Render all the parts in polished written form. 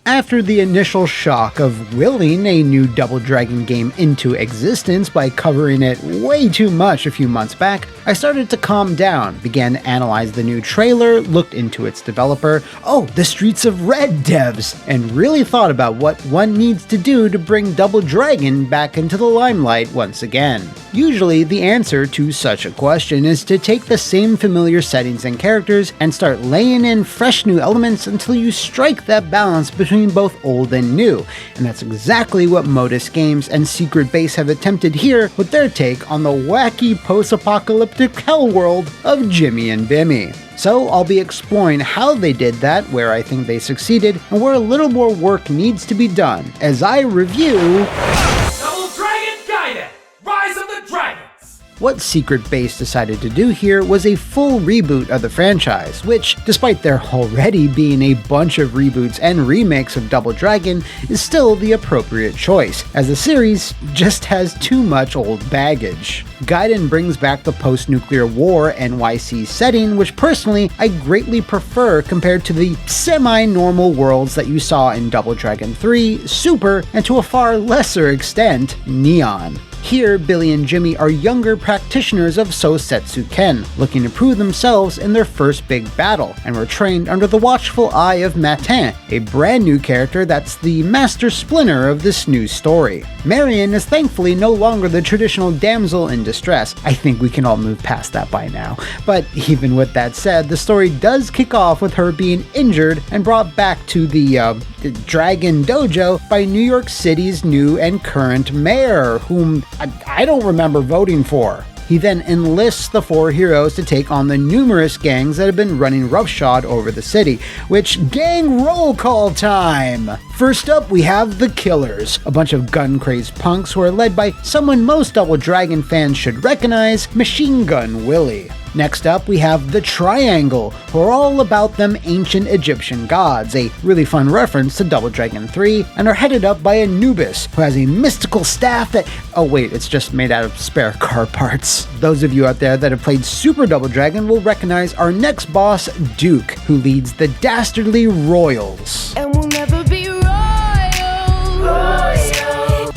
After the initial shock of willing a new Double Dragon game into existence by covering it way too much a few months back, I started to calm down, began to analyze the new trailer, looked into its developer, the Streets of Red devs, and really thought about what one needs to do to bring Double Dragon back into the limelight once again. Usually, the answer to such a question is to take the same familiar settings and characters and start laying in fresh new elements until you strike that balance between both old and new, and that's exactly what Modus Games and Secret Base have attempted here with their take on the wacky post-apocalyptic hell world of Jimmy and Bimmy. So I'll be exploring how they did that, where I think they succeeded, and where a little more work needs to be done, as I review Double Dragon Gaiden! Rise of the Dragons! What Secret Base decided to do here was a full reboot of the franchise, which, despite there already being a bunch of reboots and remakes of Double Dragon, is still the appropriate choice, as the series just has too much old baggage. Gaiden brings back the post-nuclear war NYC setting, which personally I greatly prefer compared to the semi-normal worlds that you saw in Double Dragon 3, Super, and to a far lesser extent, Neon. Here, Billy and Jimmy are younger practitioners of Sosetsu Ken, looking to prove themselves in their first big battle, and were trained under the watchful eye of Matin, a brand new character that's the master splinter of this new story. Marion is thankfully no longer the traditional damsel in distress. I think we can all move past that by now. But even with that said, the story does kick off with her being injured and brought back to the Dragon Dojo by New York City's new and current mayor, whom I don't remember voting for. He then enlists the four heroes to take on the numerous gangs that have been running roughshod over the city, which gang roll call time! First up, we have the Killers, a bunch of gun-crazed punks who are led by someone most Double Dragon fans should recognize, Machine Gun Willie. Next up, we have the Triangle, who are all about them ancient Egyptian gods, a really fun reference to Double Dragon 3, and are headed up by Anubis, who has a mystical staff that... it's just made out of spare car parts. Those of you out there that have played Super Double Dragon will recognize our next boss, Duke, who leads the Dastardly Royals. And we'll never be royals.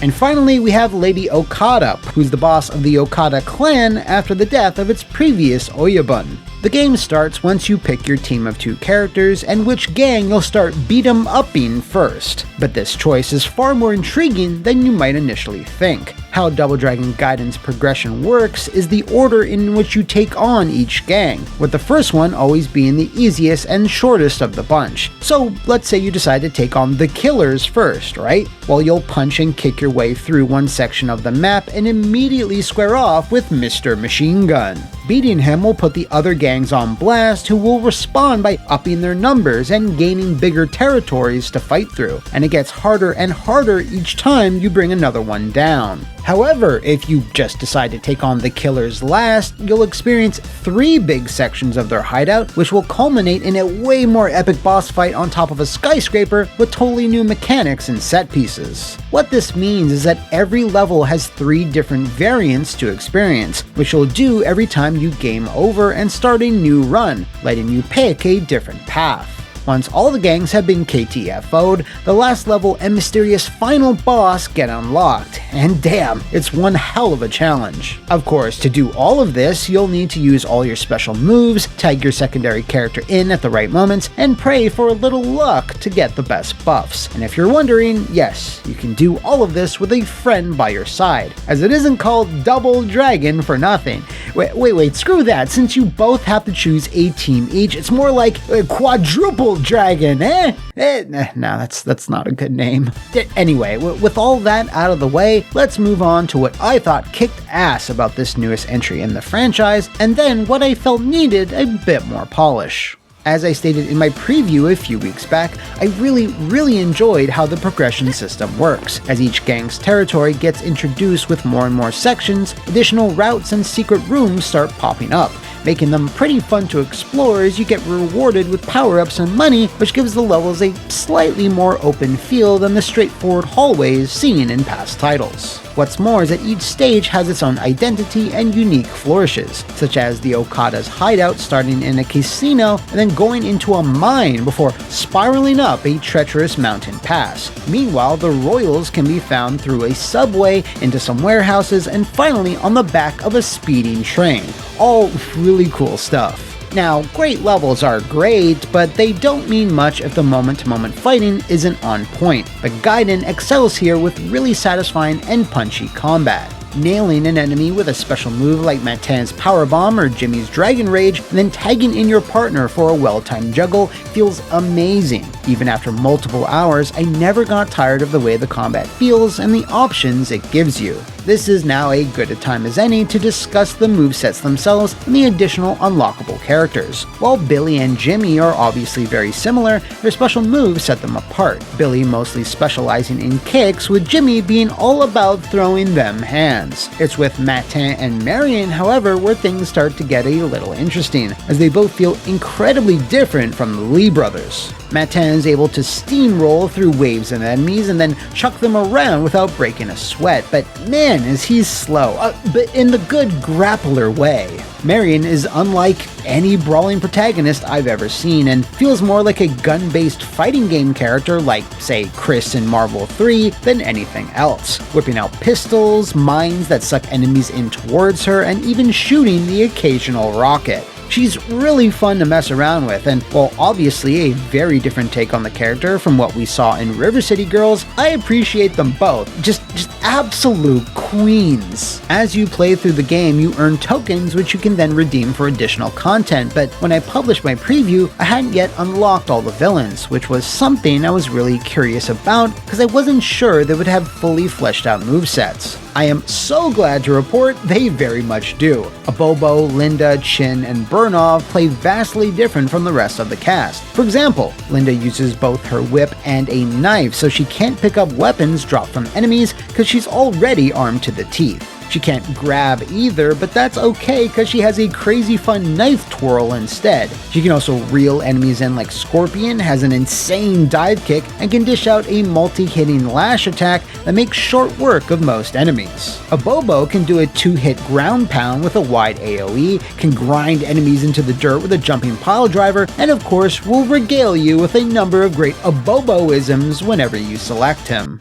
And finally, we have Lady Okada, who's the boss of the Okada clan after the death of its previous Oyabun. The game starts once you pick your team of two characters and which gang you'll start beat-em-upping first. But this choice is far more intriguing than you might initially think. How Double Dragon Gaiden's progression works is the order in which you take on each gang, with the first one always being the easiest and shortest of the bunch. So let's say you decide to take on the Killers first, right? Well, you'll punch and kick your way through one section of the map and immediately square off with Mr. Machine Gun. Beating him will put the other gangs on blast, who will respond by upping their numbers and gaining bigger territories to fight through, and it gets harder and harder each time you bring another one down. However, if you just decide to take on the Killers last, you'll experience 3 big sections of their hideout, which will culminate in a way more epic boss fight on top of a skyscraper with totally new mechanics and set pieces. What this means is that every level has 3 different variants to experience, which you'll do every time you game over and start a new run, letting you pick a different path. Once all the gangs have been KTFO'd, the last level and mysterious final boss get unlocked, and damn, it's one hell of a challenge. Of course, to do all of this, you'll need to use all your special moves, tag your secondary character in at the right moments, and pray for a little luck to get the best buffs. And if you're wondering, yes, you can do all of this with a friend by your side, as it isn't called Double Dragon for nothing. Wait, screw that, since you both have to choose a team each, it's more like Quadruple Dragon, No, that's not a good name. Anyway, with all that out of the way, let's move on to what I thought kicked ass about this newest entry in the franchise, and then what I felt needed a bit more polish. As I stated in my preview a few weeks back, I really enjoyed how the progression system works. As each gang's territory gets introduced with more and more sections, additional routes and secret rooms start popping up, making them pretty fun to explore as you get rewarded with power-ups and money, which gives the levels a slightly more open feel than the straightforward hallways seen in past titles. What's more is that each stage has its own identity and unique flourishes, such as the Okada's hideout starting in a casino and then going into a mine before spiraling up a treacherous mountain pass. Meanwhile, the Royals can be found through a subway, into some warehouses, and finally on the back of a speeding train. All really cool stuff. Now, great levels are great, but they don't mean much if the moment-to-moment fighting isn't on point. But Gaiden excels here with really satisfying and punchy combat. Nailing an enemy with a special move like Matin's Power Bomb or Jimmy's Dragon Rage, and then tagging in your partner for a well-timed juggle feels amazing. Even after multiple hours, I never got tired of the way the combat feels and the options it gives you. This is now a good a time as any to discuss the movesets themselves and the additional unlockable characters. While Billy and Jimmy are obviously very similar, their special moves set them apart, Billy mostly specializing in kicks, with Jimmy being all about throwing them hands. It's with Matin and Marion, however, where things start to get a little interesting, as they both feel incredibly different from the Lee brothers. Matin is able to steamroll through waves of enemies and then chuck them around without breaking a sweat, but man is he slow, but in the good grappler way. Marion is unlike any brawling protagonist I've ever seen and feels more like a gun-based fighting game character like, say, Chris in Marvel 3 than anything else, whipping out pistols, mines that suck enemies in towards her, and even shooting the occasional rocket. She's really fun to mess around with, and while obviously a very different take on the character from what we saw in River City Girls, I appreciate them both. Just absolute queens. As you play through the game, you earn tokens which you can then redeem for additional content, but when I published my preview, I hadn't yet unlocked all the villains, which was something I was really curious about because I wasn't sure they would have fully fleshed out movesets. I am so glad to report they very much do. Abobo, Linda, Chin, and Burnov play vastly different from the rest of the cast. For example, Linda uses both her whip and a knife, so she can't pick up weapons dropped from enemies because she's already armed to the teeth. She can't grab either, but that's okay because she has a crazy fun knife twirl instead. She can also reel enemies in like Scorpion, has an insane dive kick, and can dish out a multi-hitting lash attack that makes short work of most enemies. Abobo can do a 2-hit ground pound with a wide AoE, can grind enemies into the dirt with a jumping pile driver, and of course will regale you with a number of great Abobo-isms whenever you select him.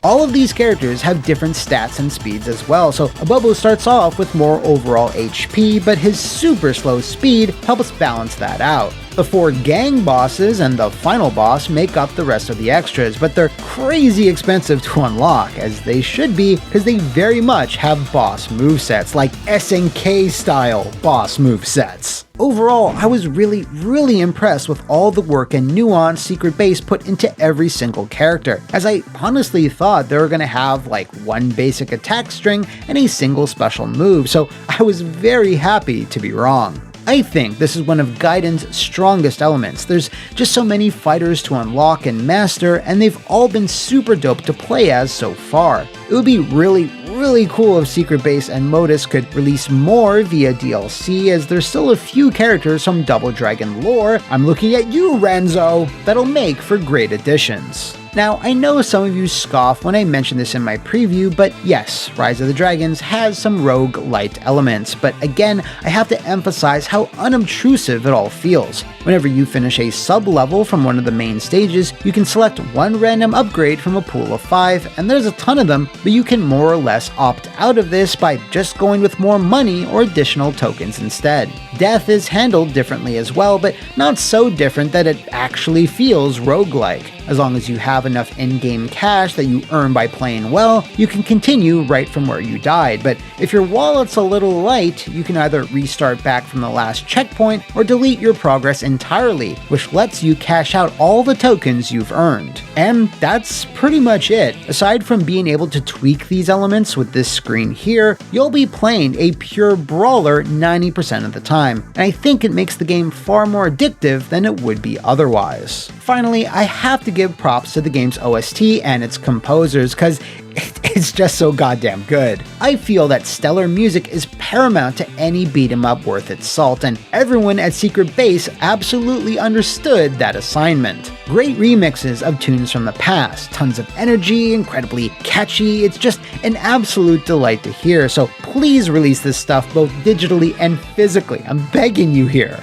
All of these characters have different stats and speeds as well, so Abobo starts off with more overall HP, but his super slow speed helps balance that out. The 4 gang bosses and the final boss make up the rest of the extras, but they're crazy expensive to unlock, as they should be, because they very much have boss movesets, like SNK style boss movesets. Overall, I was really impressed with all the work and nuance Secret Base put into every single character, as I honestly thought they were going to have like one basic attack string and a single special move, so I was very happy to be wrong. I think this is one of Gaiden's strongest elements. There's just so many fighters to unlock and master, and they've all been super dope to play as so far. It would be really cool if Secret Base and Modus could release more via DLC, as there's still a few characters from Double Dragon lore, I'm looking at you Renzo, that'll make for great additions. Now, I know some of you scoff when I mention this in my preview, but yes, Rise of the Dragons has some rogue-lite elements, but again, I have to emphasize how unobtrusive it all feels. Whenever you finish a sub-level from one of the main stages, you can select one random upgrade from a pool of 5, and there's a ton of them, but you can more or less opt out of this by just going with more money or additional tokens instead. Death is handled differently as well, but not so different that it actually feels roguelike. As long as you have enough in-game cash that you earn by playing well, you can continue right from where you died, but if your wallet's a little light, you can either restart back from the last checkpoint or delete your progress entirely, which lets you cash out all the tokens you've earned. And that's pretty much it. Aside from being able to tweak these elements with this screen here, you'll be playing a pure brawler 90% of the time, and I think it makes the game far more addictive than it would be otherwise. Finally, I have to give props to the game's OST and its composers, cause it's just so goddamn good. I feel that stellar music is paramount to any beat 'em up worth its salt, and everyone at Secret Base absolutely understood that assignment. Great remixes of tunes from the past, tons of energy, incredibly catchy, it's just an absolute delight to hear, so please release this stuff both digitally and physically, I'm begging you here.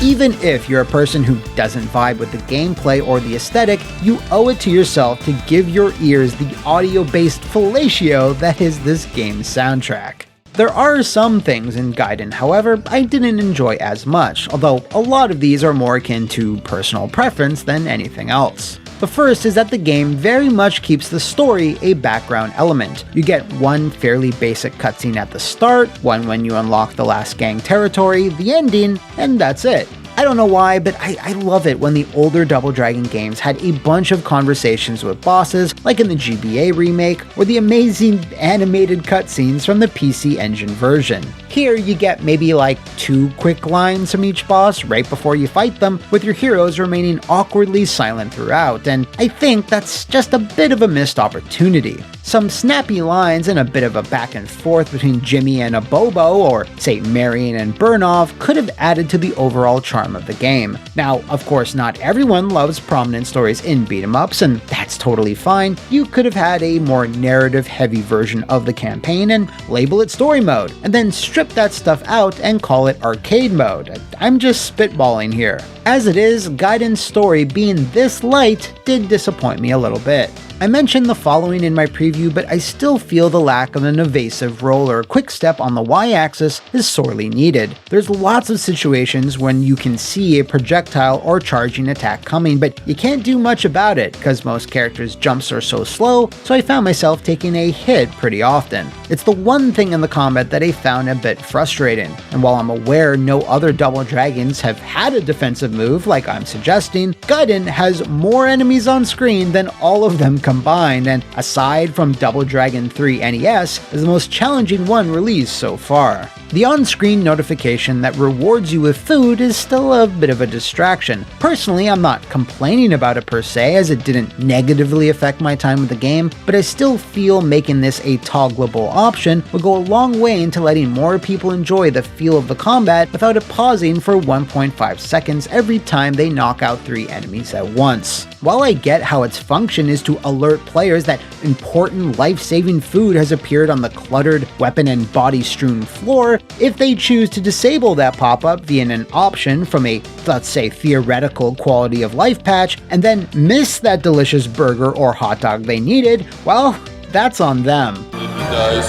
Even if you're a person who doesn't vibe with the gameplay or the aesthetic, you owe it to yourself to give your ears the audio-based fellatio that is this game's soundtrack. There are some things in Gaiden, however, I didn't enjoy as much, although a lot of these are more akin to personal preference than anything else. The first is that the game very much keeps the story a background element. You get one fairly basic cutscene at the start, one when you unlock the last gang territory, the ending, and that's it. I don't know why, but I love it when the older Double Dragon games had a bunch of conversations with bosses, like in the GBA remake, or the amazing animated cutscenes from the PC Engine version. Here you get maybe like 2 quick lines from each boss right before you fight them, with your heroes remaining awkwardly silent throughout, and I think that's just a bit of a missed opportunity. Some snappy lines and a bit of a back and forth between Jimmy and Abobo, or say Marion and Burnov, could have added to the overall charm of the game. Now, of course, not everyone loves prominent stories in beat-em-ups, and that's totally fine. You could have had a more narrative-heavy version of the campaign and label it story mode, and then strip that stuff out and call it arcade mode. I'm just spitballing here. As it is, Gaiden's story being this light did disappoint me a little bit. I mentioned the following in my preview, but I still feel the lack of an evasive roll or quick step on the Y-axis is sorely needed. There's lots of situations when you can see a projectile or charging attack coming, but you can't do much about it because most characters' jumps are so slow, so I found myself taking a hit pretty often. It's the one thing in the combat that I found a bit frustrating, and while I'm aware no other Double Dragons have had a defensive move like I'm suggesting, Gaiden has more enemies on screen than all of them combined, and aside from Double Dragon 3 NES, is the most challenging one released so far. The on-screen notification that rewards you with food is still a bit of a distraction. Personally, I'm not complaining about it per se, as it didn't negatively affect my time with the game, but I still feel making this a toggleable option would go a long way into letting more people enjoy the feel of the combat without it pausing for 1.5 seconds every time they knock out 3 enemies at once. While I get how its function is to alert players that important life-saving food has appeared on the cluttered, weapon and body-strewn floor, if they choose to disable that pop-up via an option from a, let's say, theoretical quality of life patch, and then miss that delicious burger or hot dog they needed, well, that's on them. He dies.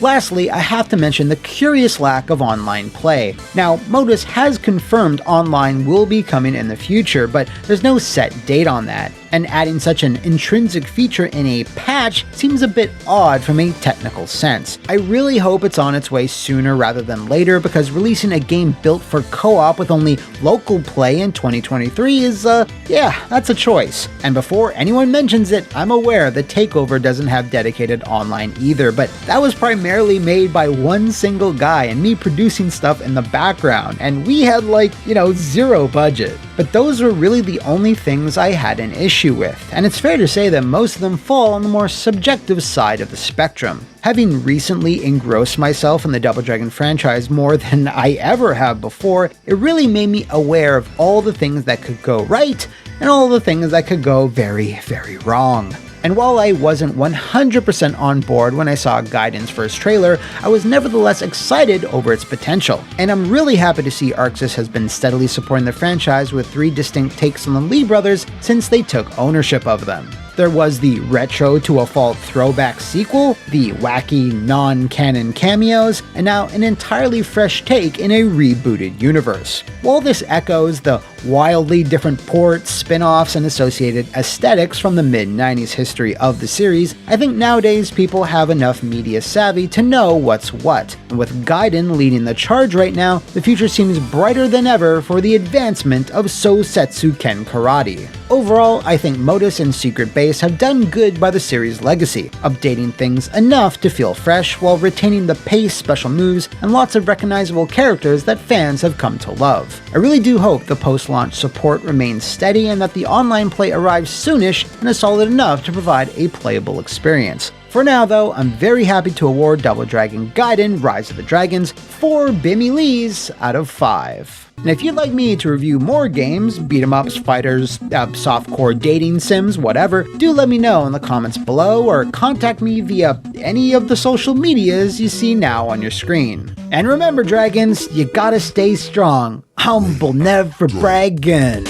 Lastly, I have to mention the curious lack of online play. Now, Modus has confirmed online will be coming in the future, but there's no set date on that, and adding such an intrinsic feature in a patch seems a bit odd from a technical sense. I really hope it's on its way sooner rather than later, because releasing a game built for co-op with only local play in 2023 is, yeah, that's a choice. And before anyone mentions it, I'm aware the Takeover doesn't have dedicated online either, but that was primarily made by one single guy and me producing stuff in the background, and we had like, zero budget. But those were really the only things I had an issue with, and it's fair to say that most of them fall on the more subjective side of the spectrum. Having recently engrossed myself in the Double Dragon franchise more than I ever have before, it really made me aware of all the things that could go right and all the things that could go very, very wrong. And while I wasn't 100% on board when I saw Gaiden's first trailer, I was nevertheless excited over its potential. And I'm really happy to see Arxis has been steadily supporting the franchise with 3 distinct takes on the Lee brothers since they took ownership of them. There was the retro to a fault throwback sequel, the wacky non-canon cameos, and now an entirely fresh take in a rebooted universe. While this echoes the wildly different ports, spin-offs, and associated aesthetics from the mid-90s history of the series, I think nowadays people have enough media savvy to know what's what. And with Gaiden leading the charge right now, the future seems brighter than ever for the advancement of Sosetsu Ken Karate. Overall, I think Modus and Secret Base have done good by the series' legacy, updating things enough to feel fresh while retaining the pace, special moves, and lots of recognizable characters that fans have come to love. I really do hope the post-launch support remains steady and that the online play arrives soonish and is solid enough to provide a playable experience. For now though, I'm very happy to award Double Dragon Gaiden Rise of the Dragons 4 Bimmy Lees out of 5. And if you'd like me to review more games, beat 'em ups, fighters, softcore dating sims, whatever, do let me know in the comments below or contact me via any of the social medias you see now on your screen. And remember dragons, you gotta stay strong, humble, never bragging.